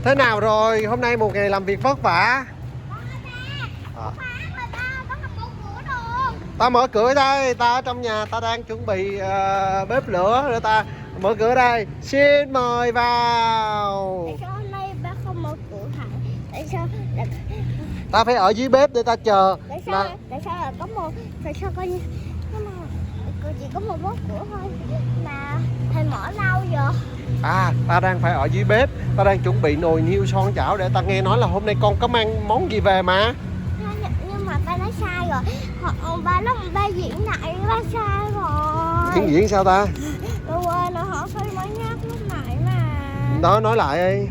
Thế nào rồi? Hôm nay một ngày làm việc vất vả. Ta mở cửa đây, ta ở trong nhà, ta đang chuẩn bị bếp lửa rồi ta mở cửa đây. Xin mời vào. Tại sao hôm nay ba không mở cửa hả? Tại sao? Ta phải ở dưới bếp để ta chờ. Tại sao là có một? Tại sao coi như chỉ có một bốt cửa thôi mà thầy mở lâu rồi? À, ta đang phải ở dưới bếp, ta đang chuẩn bị nồi niêu son chảo để ta nghe nói là hôm nay con có mang món gì về mà. Nhưng mà ba nói sai rồi. Ba nói ba diễn lại ba sai rồi. Diễn sao ta? Tôi quên rồi, họ phải mới nhắc lúc nãy mà. Đó, nói lại đi.